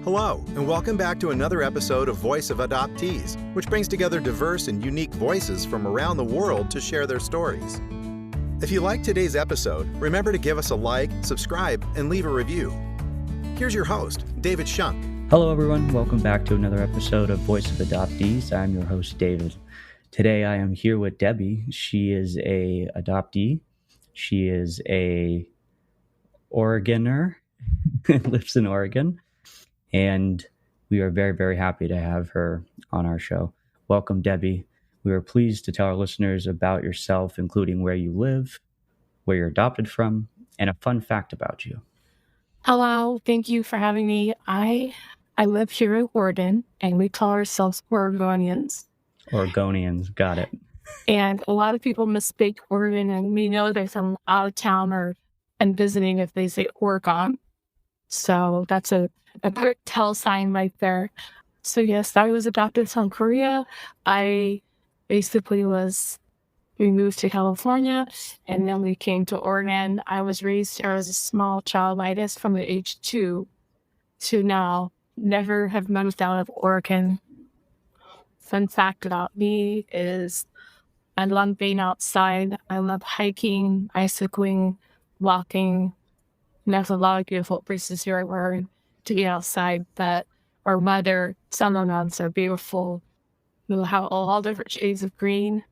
Hello, and welcome back to another episode of Voice of Adoptees, which brings together diverse and unique voices from around the world to share their stories. If you liked today's episode, remember to give us a like, subscribe, and leave a review. Here's your host, David Shunk. Hello, everyone. Welcome back to another episode of Voice of Adoptees. I'm your host, David. Today, I am here with Debbie. She is a adoptee. She is a Oregoner, lives in Oregon, and we are very, very happy to have her on our show. Welcome, Debbie. We are pleased to tell our listeners about yourself, including where you live, where you're adopted from, and a fun fact about you. Hello, thank you for having me. I live here in Oregon, and we call ourselves Oregonians. Oregonians, got it. And a lot of people mistake Oregon, and we know they're from out of town and visiting if they say Oregon. So that's a good tell sign right there. So yes, I was adopted from Korea. We moved to California, and then we came to Oregon. I was raised here as a small child, I guess from the age 2 to now. Never have moved out of Oregon. Fun fact about me is I love being outside. I love hiking, bicycling, walking. And there's a lot of beautiful places here where to get outside that our weather, some of them are beautiful. We'll have all different shades of green.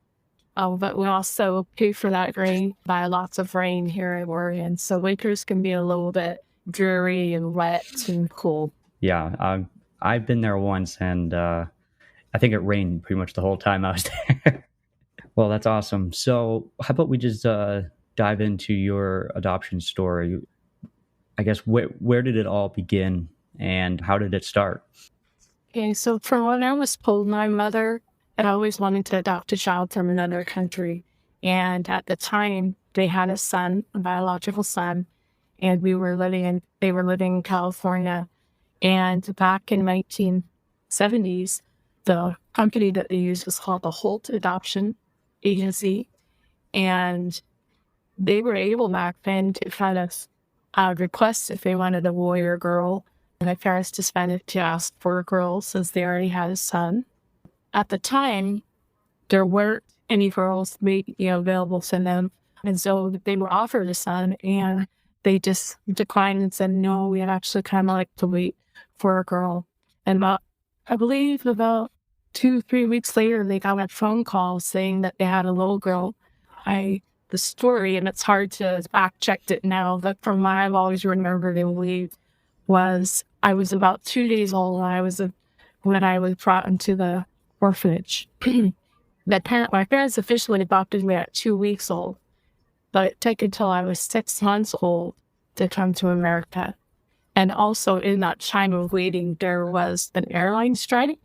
But we also pay for that rain by lots of rain here in Oregon. So winters can be a little bit dreary and wet and cool. Yeah, I've been there once, and I think it rained pretty much the whole time I was there. Well, that's awesome. So how about we just dive into your adoption story? I guess where did it all begin, and how did it start? Okay, so from what I was told, my mother had always wanted to adopt a child from another country. And at the time, they had a son, a biological son, and they were living in California. And back in 1970s, the company that they used was called the Holt Adoption Agency. And they were able back then to kind of request if they wanted a boy or a girl. And my parents decided to ask for a girl since they already had a son. At the time, there weren't any girls available to them. And so they were offered a son, and they just declined and said, no, we'd actually kind of like to wait for a girl. And I believe about 2-3 weeks later, they got a phone call saying that they had a little girl. The story, and it's hard to fact check it now, but from what I've always remembered and believed, was I was about 2 days old when I was brought into the orphanage. My parents officially adopted me at 2 weeks old, but it took until I was 6 months old to come to America. And also in that time of waiting, there was an airline strike.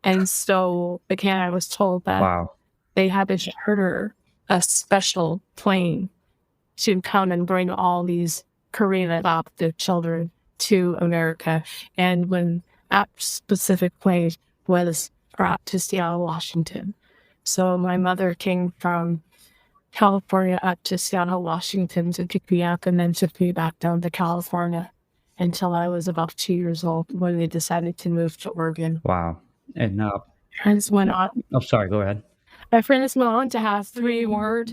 And so, again, I was told that they had to charter a special plane to come and bring all these Korean adopted children to America. And when that specific plane was brought to Seattle, Washington. So my mother came from California up to Seattle, Washington to pick me up, and then took me back down to California until I was about 2 years old when they decided to move to Oregon. Wow. And friends went on. Oh, sorry, go ahead. My friends went on to have 3 more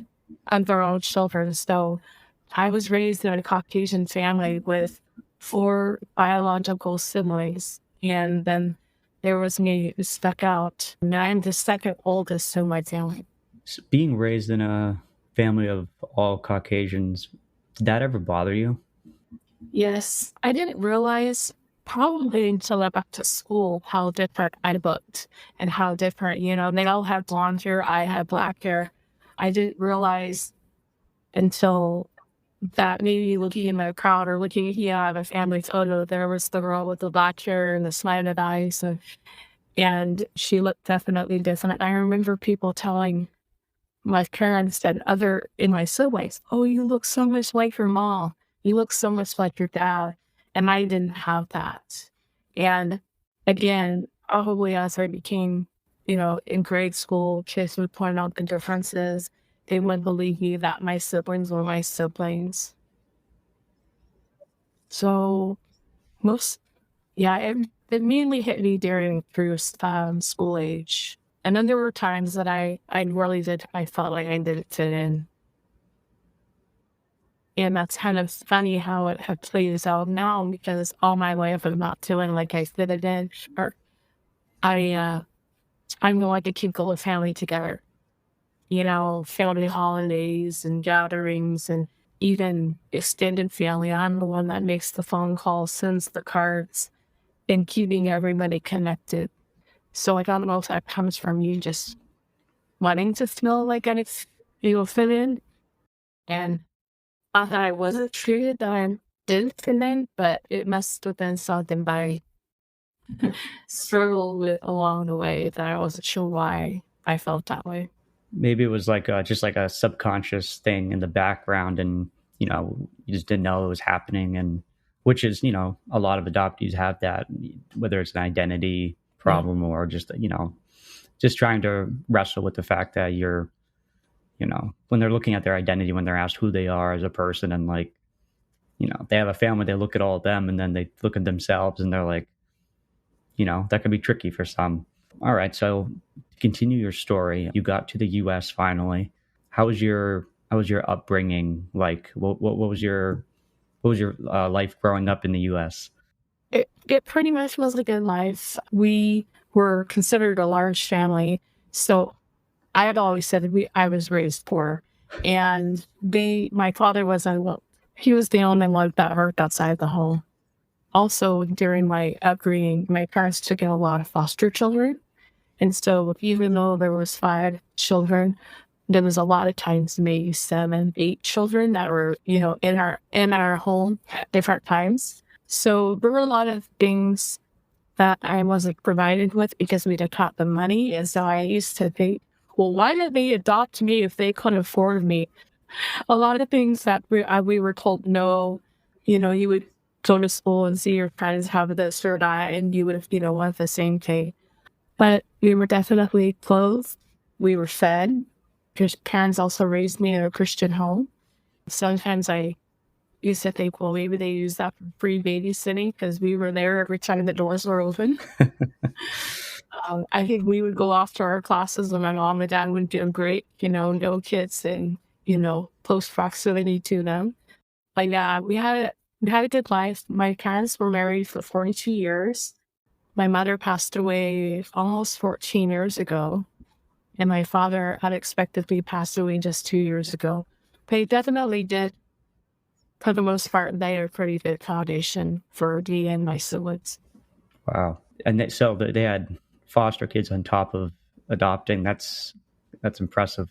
of their own children. So I was raised in a Caucasian family with 4 biological siblings. And then there was me who stuck out. And I'm the second oldest in my family. So being raised in a family of all Caucasians, did that ever bother you? Yes. I didn't realize probably until I got to school how different I looked and how different, they all have blonde hair, I had black hair. I didn't realize until that maybe looking in the crowd or looking at a family photo, there was the girl with the black hair and the smiling eyes, and she looked definitely different. I remember people telling my parents and in my siblings, oh, you look so much like your mom. You look so much like your dad. And I didn't have that. And again, probably as I became, in grade school, kids would point out the differences. They wouldn't believe me that my siblings were my siblings. So Yeah, it mainly hit me during through school age. And then there were times that I really did, I felt like I didn't fit in. And that's kind of funny how it had plays out now because all my life I'm not feeling like I fit it in or I, I'm going to keep the family together. Family holidays and gatherings and even extended family. I'm the one that makes the phone calls, sends the cards, and keeping everybody connected. So I don't know if that comes from you just wanting to feel like fit in. And not that I wasn't treated that I didn't fit in, but it must have been something that I struggled with along the way that I wasn't sure why I felt that way. Maybe it was like just like a subconscious thing in the background, and you just didn't know it was happening, and which is a lot of adoptees have that, whether it's an identity problem or just just trying to wrestle with the fact that you're when they're looking at their identity, when they're asked who they are as a person, and like they have a family, they look at all of them, and then they look at themselves, and they're like, that could be tricky for some. All right, so to continue your story, you got to the U.S. finally. How was your upbringing like? What was your life growing up in the U.S.? It pretty much was a good life. We were considered a large family, so I had always said I was raised poor, and my father he was the only one that worked outside the home. Also, during my upbringing, my parents took in a lot of foster children. And so even though there was 5 children, there was a lot of times maybe 7, 8 children that were, in our home at different times. So there were a lot of things that I wasn't provided with because we'd have taught them money. And so I used to think, well, why did they adopt me if they couldn't afford me? A lot of things that we were told, no, you would go to school and see your friends have this or that, and you would have, want the same thing. But we were definitely clothed. We were fed. Because parents also raised me in a Christian home. Sometimes I used to think, well, maybe they use that for free babysitting because we were there every time the doors were open. I think we would go off to our classes and my mom and dad would do great, no kids and, close proximity to them. But yeah, we had a good life. My parents were married for 42 years. My mother passed away almost 14 years ago, and my father unexpectedly passed away just 2 years ago. They definitely did, for the most part, lay a pretty good foundation for me and my siblings. Wow. And so they had foster kids on top of adopting. That's impressive.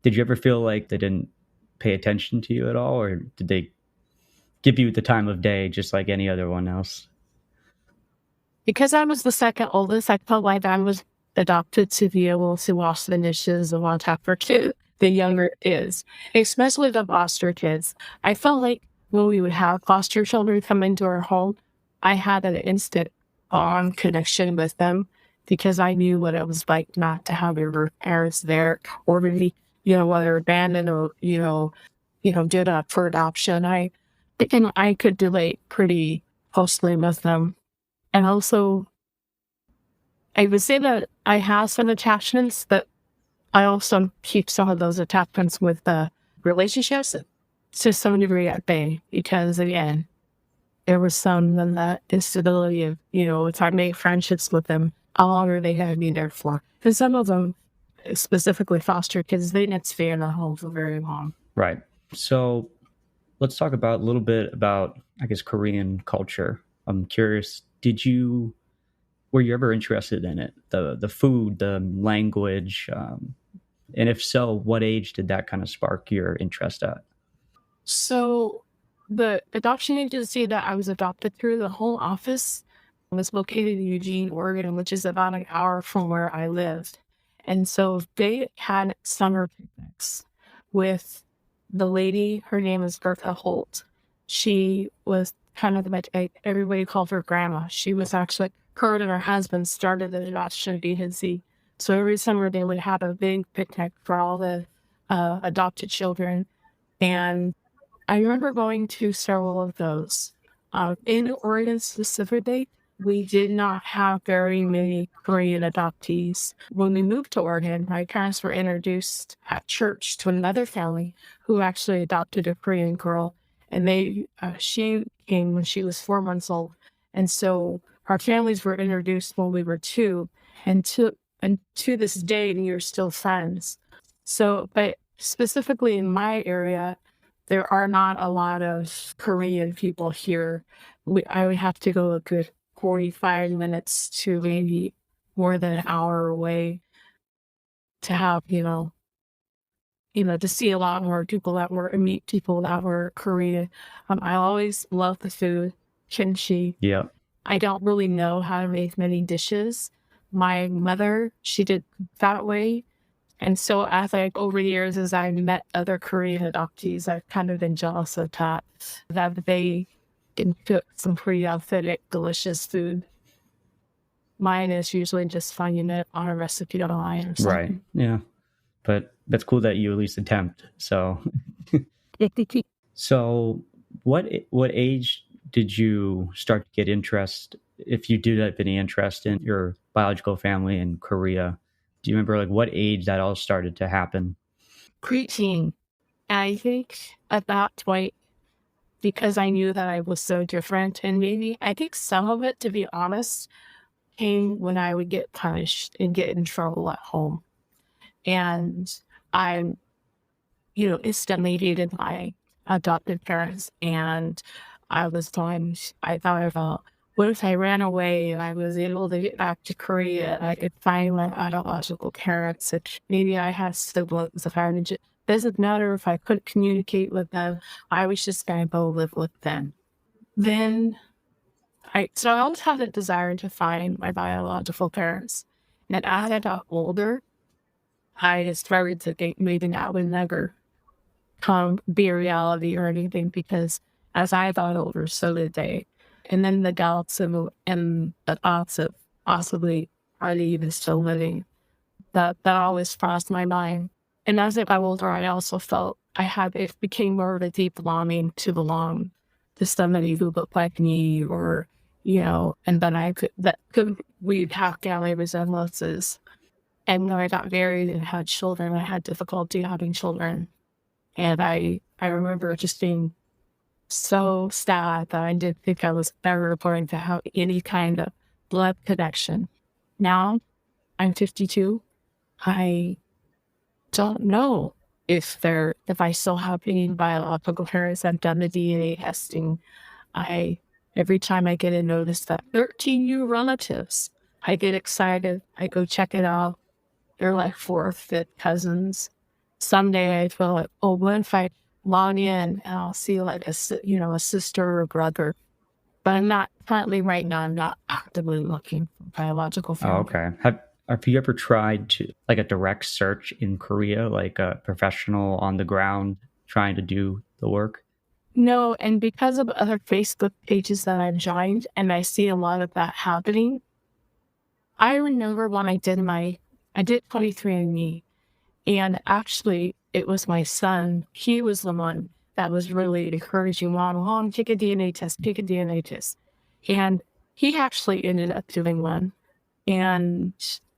Did you ever feel like they didn't pay attention to you at all, or did they give you the time of day just like any other one else? Because I was the second oldest, I felt like I was adopted to be able to wash the dishes and watch after the younger kids, especially the foster kids. I felt like when we would have foster children come into our home, I had an instant connection with them because I knew what it was like not to have your parents there, or maybe, whether abandoned or, did up for adoption. I could relate pretty closely with them. And also, I would say that I have some attachments, but I also keep some of those attachments with the relationships to some degree at bay, because again, there was some of that instability of, if I made friendships with them, how long are they going to be there for? And some of them, specifically foster kids, they didn't stay in the home for very long. Right. So let's talk a little bit about, I guess, Korean culture. I'm curious, were you ever interested in it? The food, the language, and if so, what age did that kind of spark your interest at? So the adoption agency that I was adopted through, the home office, was located in Eugene, Oregon, which is about an hour from where I lived. And so they had summer picnics with the lady. Her name is Bertha Holt. She was kind of everybody called her grandma. She was actually, her and her husband started the adoption agency. So every summer they would have a big picnic for all the adopted children. And I remember going to several of those. In Oregon specifically, we did not have very many Korean adoptees. When we moved to Oregon, my parents were introduced at church to another family who actually adopted a Korean girl, and she came when she was 4 months old, and so our families were introduced when we were 2, and to this day, we are still friends. So, but specifically in my area, there are not a lot of Korean people here. I would have to go a good 45 minutes to maybe more than an hour away to have, to see a lot more people meet people that were Korean. I always love the food, kimchi. Yeah. I don't really know how to make many dishes. My mother, she did that way. And so over the years, as I met other Korean adoptees, I've kind of been jealous of that they can cook some pretty authentic, delicious food. Mine is usually just finding it on a recipe online or something. Right. Yeah. But that's cool that you at least attempt. So, so what age did you start to get interest, if you did have any interest in your biological family in Korea? Do you remember like what age that all started to happen? Preteen. I think at that point, because I knew that I was so different, and maybe I think some of it, to be honest, came when I would get punished and get in trouble at home. And I, instantly hated my adopted parents. And I thought about, what if I ran away and I was able to get back to Korea and I could find my biological parents, and maybe I had siblings. Doesn't matter if I couldn't communicate with them. I was just going to go live with them. Then I always had a desire to find my biological parents. And as I got older, I discovered that maybe that would never be a reality or anything, because as I got older, so did they. And then the doubts and the thoughts of possibly are they even still living, that always crossed my mind. And as I got older, I also felt it became more of a deep longing to belong to somebody who looked like me, or, and then we'd have family resemblances. And when I got married and had children, I had difficulty having children. And I remember just being so sad that I didn't think I was ever going to have any kind of blood connection. Now, I'm 52. I don't know if I still have any biological parents. I've done the DNA testing. Every time I get a notice that 13 new relatives, I get excited. I go check it out. They're like 4th or 5th cousins. Someday I feel like, what if I log in and I'll see like a sister or brother? But I'm not currently, right now, I'm not actively looking for biological family. Oh, okay. Have you ever tried to like a direct search in Korea, like a professional on the ground trying to do the work? No, and because of other Facebook pages that I've joined, and I see a lot of that happening, I remember when I did 23andMe, and actually it was my son. He was the one that was really encouraging Mom, take a DNA test. And he actually ended up doing one. And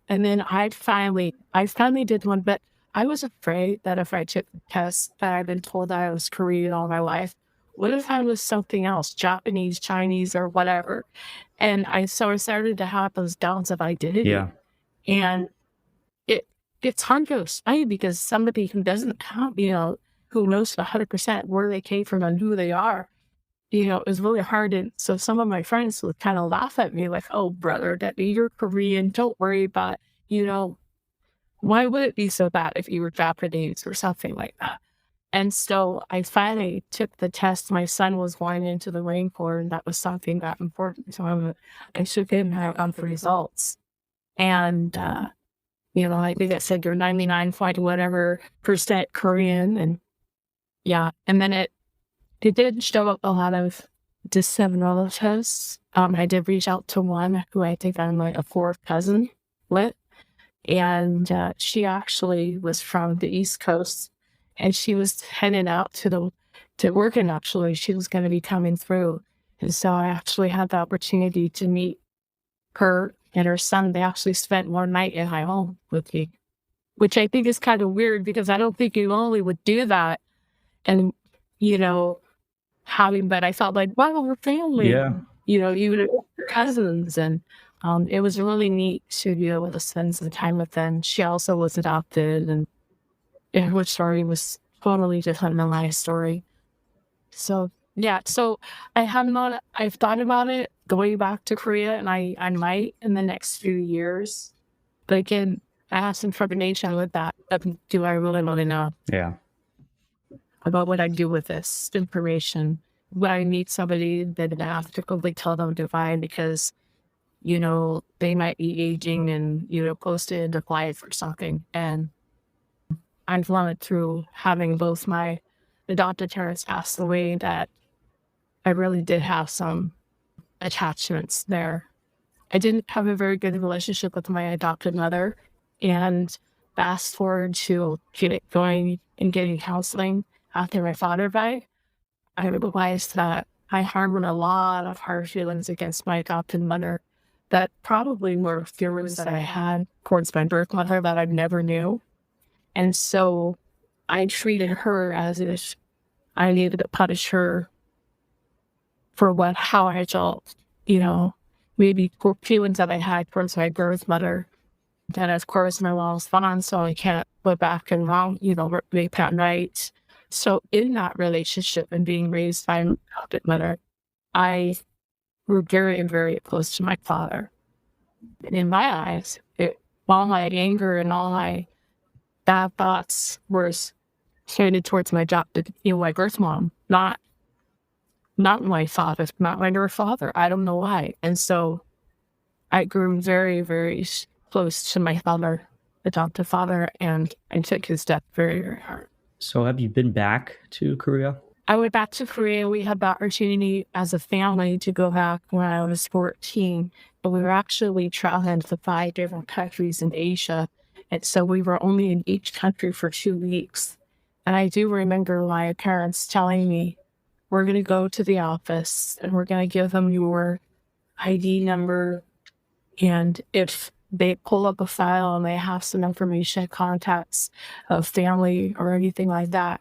then I finally did one, but I was afraid that if I took the test that I'd been told that I was Korean all my life, what if I was something else, Japanese, Chinese, or whatever? And I started to have those doubts of identity. Yeah. And it's hard to explain, because somebody who doesn't have, who knows 100% where they came from and who they are, is really hard. And so some of my friends would kind of laugh at me like, oh, brother, Debbie, you're Korean. Don't worry about, why would it be so bad if you were Japanese or something like that? And so I finally took the test. My son was going into the Marine Corps, and that was something that important. So I took him, and I got the results. And, I think it said you're 99 point whatever % Korean. And yeah, and then it did show up a lot of distant relatives. I did reach out to one who I think I'm like a 4th cousin with. And she actually was from the East Coast, and she was heading out to work, and actually she was going to be coming through. And so I actually had the opportunity to meet her and her son. They actually spent one night in my home with me, which I think is kind of weird because I don't think you only would do that. And, you know, but I felt like, wow, we're family, Yeah. even cousins. And it was really neat to be able to spend some time with them. She also was adopted, and her story was totally different than my story. So, yeah. So I've thought about it going back to Korea, and I might in the next few years. But again, I have some trepidation with that. Do I really want to know Yeah. about what I do with this information? When I meet somebody, then I have to quickly tell them to find because, they might be aging and, close to end of life or something. And I've learned through having both my adopted parents pass away that I really did have some attachments there. I didn't have a very good relationship with my adopted mother. And fast forward to going and getting counseling after my father died, I realized that I harbored a lot of hard feelings against my adopted mother that probably were feelings that I had towards my birth mother that I never knew. And so I treated her as if I needed to punish her for how I felt, maybe for feelings that I had towards my birth mother. And of course, my mom was fine, so I can't go back and make that right. So in that relationship and being raised by my adopted mother, I were very, very close to my father. And in my eyes, all my anger and all my bad thoughts were tended towards my adopted, my birth mom, not my father, not my birth father. I don't know why. And so I grew very, very close to my adopted father, and I took his death very, very hard. So have you been back to Korea? I went back to Korea. We had the opportunity as a family to go back when I was 14, but we were actually traveling to 5 different countries in Asia. And so we were only in each country for 2 weeks. And I do remember my parents telling me, we're going to go to the office and we're going to give them your ID number. And if they pull up a file and they have some information, contacts of family or anything like that,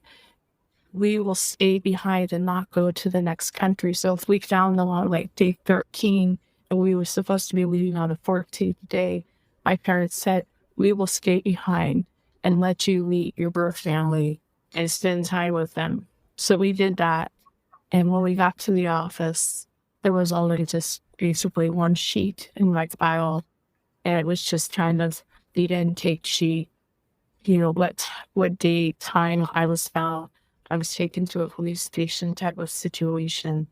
we will stay behind and not go to the next country. So if we found them on like day 13 and we were supposed to be leaving on the 14th day, my parents said, we will stay behind and let you meet your birth family and spend time with them. So we did that. And when we got to the office, there was only just basically one sheet in my file. And it was just kind of the intake sheet, what date, time I was found. I was taken to a police station type of situation.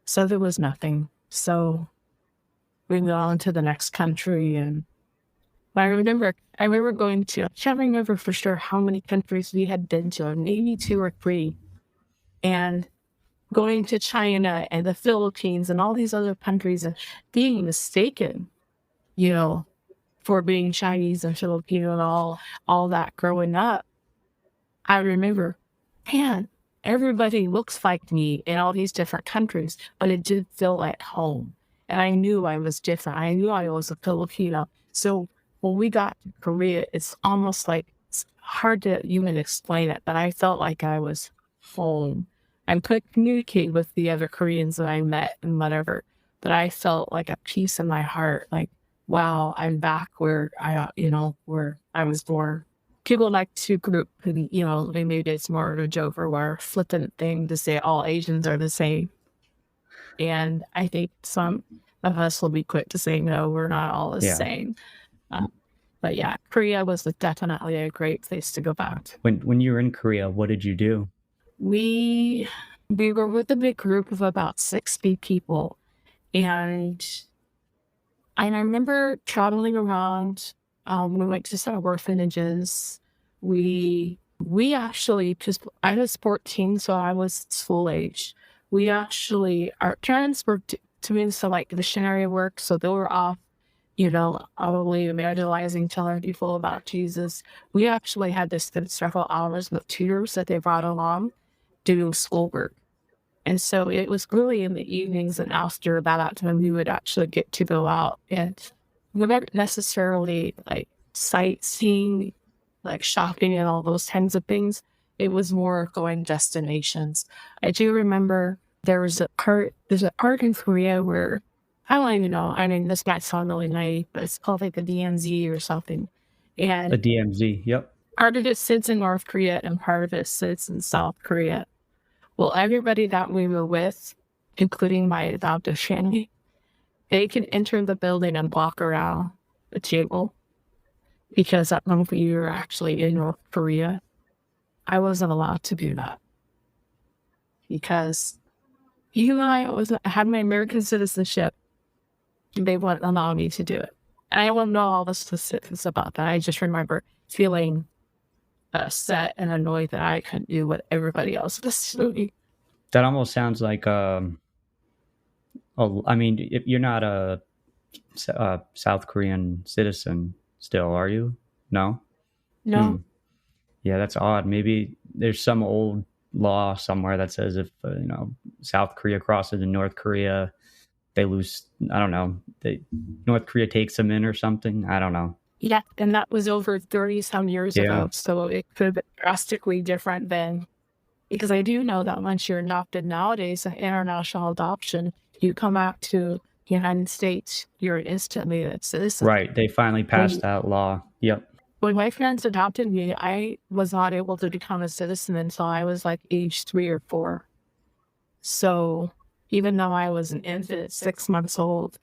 So there was nothing. So we went on to the next country. And I remember going to, I can't remember for sure how many countries we had been to, maybe 2 or 3. And going to China and the Philippines and all these other countries and being mistaken, for being Chinese and Filipino and all that growing up. I remember, man, everybody looks like me in all these different countries, but it did feel at home. And I knew I was different. I knew I was a Filipino. So when we got to Korea, it's almost like, it's hard to even explain it, but I felt like I was home. I could communicate with the other Koreans that I met and whatever, but I felt like a peace in my heart, like, wow, I'm back where where I was born. People like to group, maybe it's more of a joke or more flippant thing to say all Asians are the same. And I think some of us will be quick to say, no, we're not all the same. But yeah, Korea was definitely a great place to go back. When you were in Korea, what did you do? We were with a big group of about 60 people. And I remember traveling around. We went to some orphanages. We actually, because I was 14, so I was school age. Our parents were doing some like missionary work, so they were off, probably evangelizing, telling people about Jesus. We actually had to spend several hours with tutors that they brought along doing schoolwork. And so it was really in the evenings and after that time we would actually get to go out, and we weren't necessarily like sightseeing, like shopping and all those kinds of things. It was more going destinations. I do remember there's a part in Korea where I don't even know. I mean, this might sound really naive, but it's called like the DMZ or something. The And DMZ. Yep. part of it sits in North Korea and part of it sits in South Korea. Well, everybody that we were with, including my adoptive family, they can enter the building and walk around the table because at one point we were actually in North Korea. I wasn't allowed to do that because even though I had my American citizenship, they wouldn't allow me to do it. And I won't know all the specifics about that. I just remember feeling upset and annoyed that I couldn't do what everybody else was doing. That almost sounds like I mean, if you're not a South Korean citizen still, are you? No? No, Yeah, that's odd. Maybe there's some old law somewhere that says if South Korea crosses to North Korea, they lose. I don't know. North Korea takes them in or something. I don't know. yeah, and that was over 30 some years Yeah. ago. So it could have been drastically different then. Because I do know that once you're adopted nowadays, an international adoption, you come back to the United States, you're instantly a citizen. Right. They finally passed that law. Yep. When my parents adopted me, I was not able to become a citizen until I was like age 3 or 4. So even though I was an infant at 6 months old,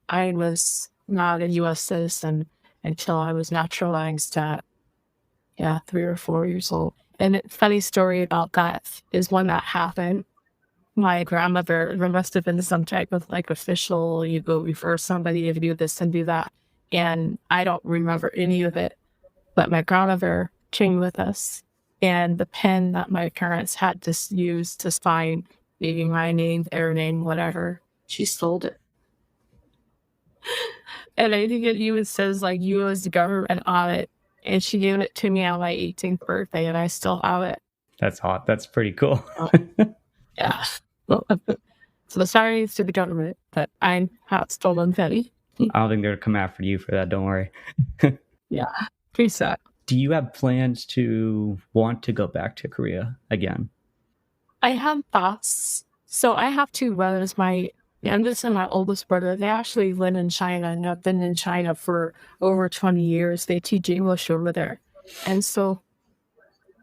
I was not a U.S. citizen until I was naturalized at 3 or 4 years old. And a funny story about that is when that happened, my grandmother, there must have been some type of like official, you go refer somebody to do this and do that. And I don't remember any of it, but my grandmother came with us, and the pen that my parents had to use to sign maybe my name, their name, whatever, she sold it. And I think it even says like U.S. government on it. And she gave it to me on my 18th birthday, and I still have it. That's hot. That's pretty cool. Yeah. So sorry to the government, but I have stolen penny. I don't think they're gonna come after you for that. Don't worry. Yeah. Pretty sad. Do you have plans to want to go back to Korea again? I have thoughts. So I have 2 brothers. My youngest and my oldest brother, they actually live in China and have been in China for over 20 years. They teach English over there. And so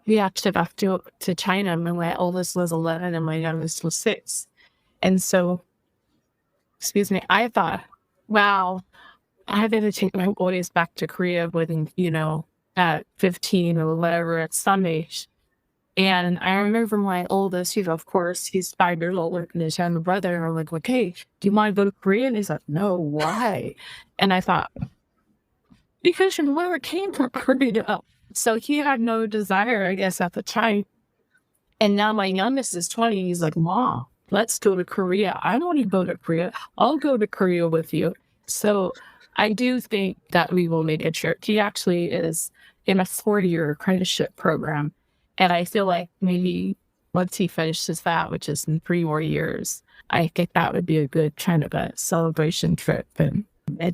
we actually back to China. My oldest was 11 and my youngest was 6. And so, I thought, wow, I got to take my boys back to Korea within, at 15 or whatever, at some age. And I remember my oldest, of course, he's 5 years older than his younger brother. And I'm like, okay, do you want to go to Korea? And he's like, no, why? And I thought, because your mother came from Korea. So he had no desire, I guess, at the time. And now my youngest is 20. He's like, Mom, let's go to Korea. I want to go to Korea. I'll go to Korea with you. So I do think that we will make a trip. He actually is in a 4-year apprenticeship program. And I feel like maybe once he finishes that, which is in 3 more years, I think that would be a good kind of a celebration trip and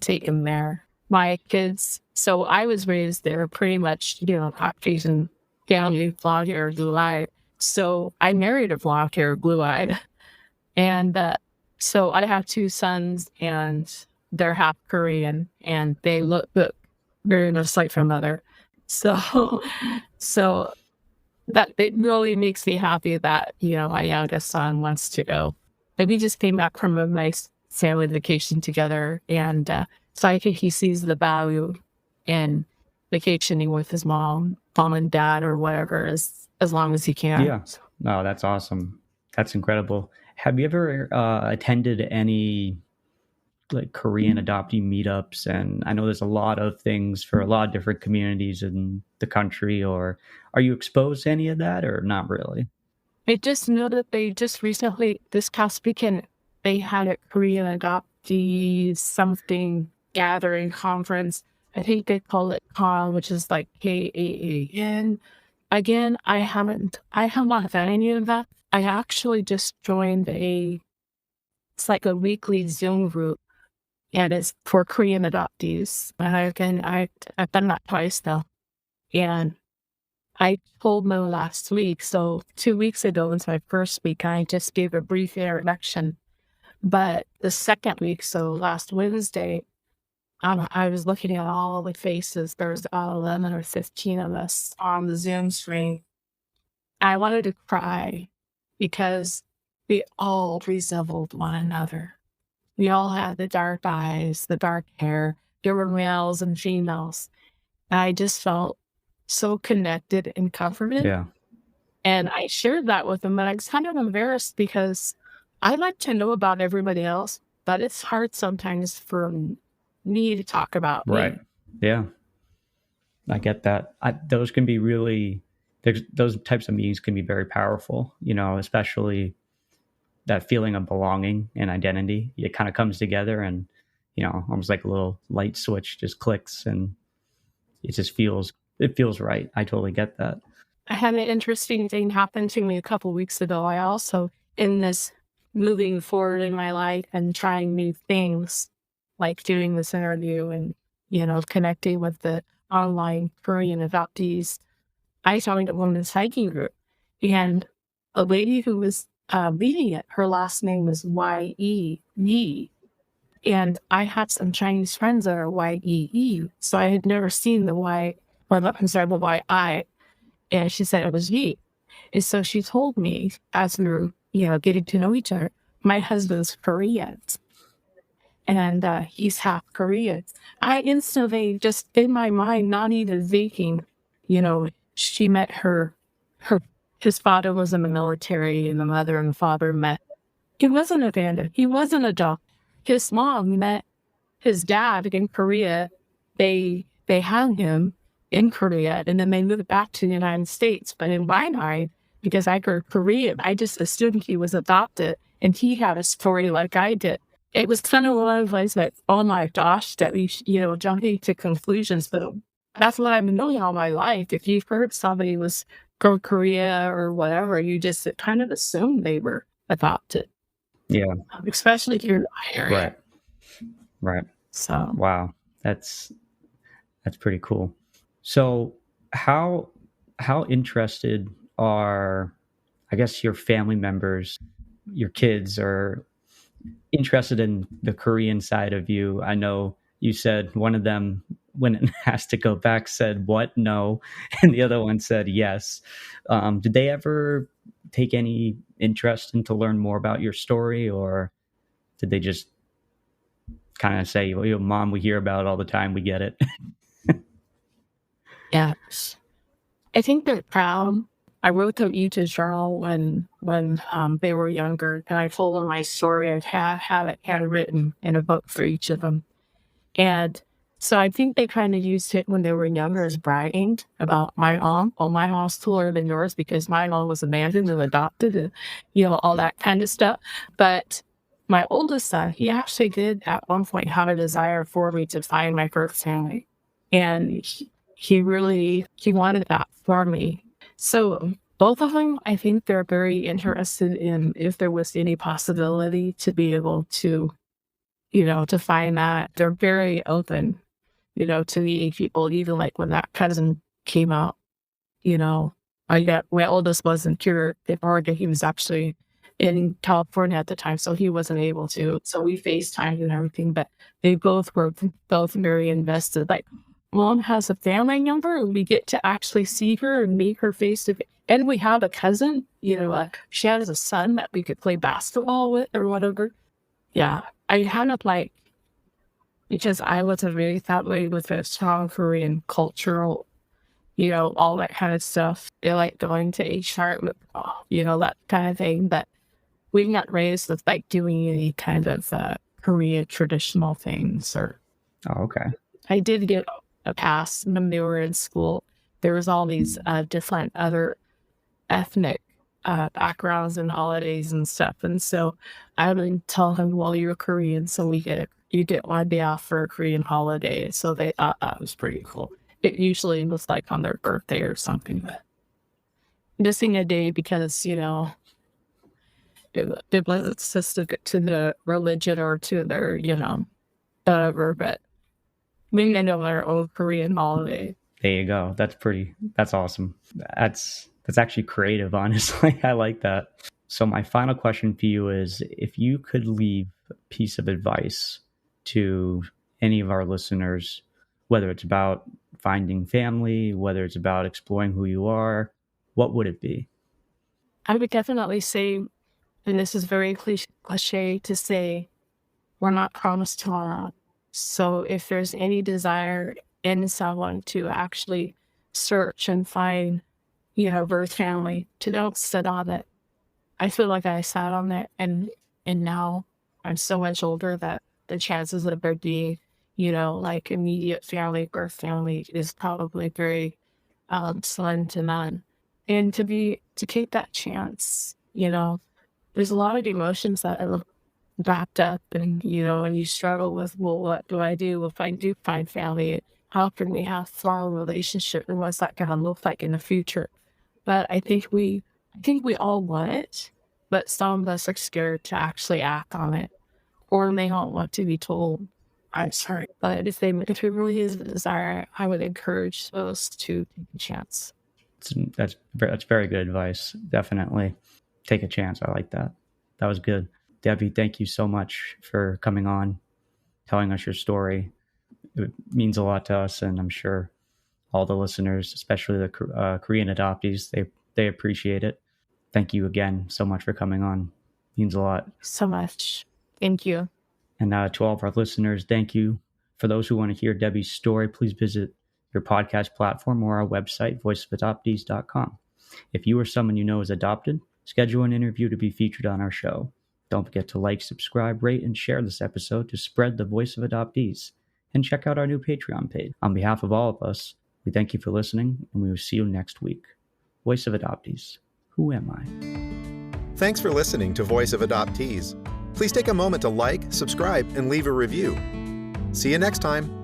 take him there. My kids, so I was raised there pretty much, Caucasian family, blonde hair, blue eyed. So I married a blonde hair, blue eyed. And so I have 2 sons, and they're half Korean, and they look very much like their mother. So that it really makes me happy that, my youngest son wants to go. And we just came back from a nice family vacation together. And so I think he sees the value in vacationing with his mom and dad or whatever, as long as he can. Yeah. No, that's awesome. That's incredible. Have you ever attended any like Korean adoptee meetups? And I know there's a lot of things for a lot of different communities in the country, or are you exposed to any of that or not really? I just know that they just recently, this past weekend, they had a Korean adoptee something gathering conference. I think they call it KAAN, which is like KAAN. Again, I haven't done any of that. I actually just joined it's like a weekly Zoom group, and it's for Korean adoptees. And I've done that twice now. And I told Mo last week, so 2 weeks ago was my first week, I just gave a brief introduction. But the second week, so last Wednesday, I was looking at all the faces. There was about 11 or 15 of us on the Zoom screen. I wanted to cry because we all resembled one another. We all had the dark eyes, the dark hair. There were males and females. I just felt so connected and comforted. Yeah. And I shared that with them, and I was kind of embarrassed because I like to know about everybody else, but it's hard sometimes for me to talk about Right. me. Yeah. I get that. Those can be really, those types of meetings can be very powerful, especially that feeling of belonging and identity. It kind of comes together and, almost like a little light switch just clicks and it feels right. I totally get that. I had an interesting thing happen to me a couple weeks ago. I also, in this moving forward in my life and trying new things, like doing this interview and, connecting with the online Korean adoptees, I joined a women's hiking group. And a lady who was leading it, her last name was Y-E, Yi. And I had some Chinese friends that are Y-E-E. So I had never seen the Y, I'm sorry, the Y-I. And she said it was Yi. And so she told me, as we were, getting to know each other, my husband's Korean. And he's half Korean. I instantly, just in my mind, not even thinking, she met his father was in the military, and the mother and the father met. He wasn't abandoned. He wasn't adopted. His mom met his dad in Korea. They had him in Korea, and then they moved back to the United States. But in my mind, because I grew Korean, I just assumed he was adopted, and he had a story like I did. It was kind of one of those like, oh my gosh, that we, jumping to conclusions. But that's what I've been doing all my life. If you've heard somebody was from Korea or whatever, you just kind of assume they were adopted. Yeah. Especially here in my area. Right. So, wow, that's pretty cool. So how interested are, I guess, your family members, your kids are interested in the Korean side of you? I know you said one of them, when it has to go back, said what? No. And the other one said yes. Did they ever take any interest in to learn more about your story, or did they just kind of say, well, Mom, we hear about it all the time, we get it? yeah. I think they're proud. I wrote them each a journal when they were younger, and I told them my story. I have it handwritten in a book for each of them. And so I think they kind of used it when they were younger as bragging about my mom. Well, my mom's cooler than yours because my mom was abandoned and adopted and, all that kind of stuff. But my oldest son, he actually did at one point have a desire for me to find my first family. And he wanted that for me. So both of them, I think they're very interested in if there was any possibility to be able to, to find that. They're very open, to meeting people, even like when that cousin came out, my oldest wasn't here in Oregon. He was actually in California at the time, so he wasn't able to. So we FaceTimed and everything, but they both were very invested. Like, Mom has a family member, and we get to actually see her and meet her face to face. And we have a cousin, she has a son that we could play basketball with or whatever. Yeah, I kind of like, because I wasn't really that way with a strong Korean cultural, all that kind of stuff. They like going to HR, that kind of thing. But we got raised with like doing any kind of Korean traditional things. Or Oh, okay. I did get a pass when we were in school. There was all these different other ethnic backgrounds and holidays and stuff. And so I would tell him, well, you're Korean, so you get 1 day off for a Korean holiday. So they thought that was pretty cool. It usually was like on their birthday or something, but missing a day because, specific to the religion or to their, whatever, but maybe they know their own Korean holiday. There you go. That's awesome. That's actually creative, honestly. I like that. So my final question for you is, if you could leave a piece of advice to any of our listeners, whether it's about finding family, whether it's about exploring who you are, what would it be? I would definitely say, and this is very cliche to say, we're not promised tomorrow. So if there's any desire in someone to actually search and find, birth family, to don't sit on it. I feel like I sat on it, and now I'm so much older that the chances of there being, like immediate family, birth family is probably very slim to none. And to take that chance, there's a lot of emotions that are wrapped up, and and you struggle with, well, what do I do if I do find family? How can we have a strong relationship, and what's that going to look like in the future? But I think we all want it, but some of us are scared to actually act on it, or they don't want to be told. I'm sorry, but if it really is a desire, I would encourage those to take a chance. That's very good advice. Definitely take a chance. I like that. That was good. Debbie, thank you so much for coming on, telling us your story. It means a lot to us, and I'm sure all the listeners, especially the Korean adoptees, they appreciate it. Thank you again so much for coming on. It means a lot. So much. Thank you. And to all of our listeners, thank you. For those who want to hear Debbie's story, please visit your podcast platform or our website, voiceofadoptees.com. If you or someone you know is adopted, schedule an interview to be featured on our show. Don't forget to like, subscribe, rate, and share this episode to spread the voice of adoptees. And check out our new Patreon page. On behalf of all of us, we thank you for listening, and we will see you next week. Voice of Adoptees. Who am I? Thanks for listening to Voice of Adoptees. Please take a moment to like, subscribe, and leave a review. See you next time.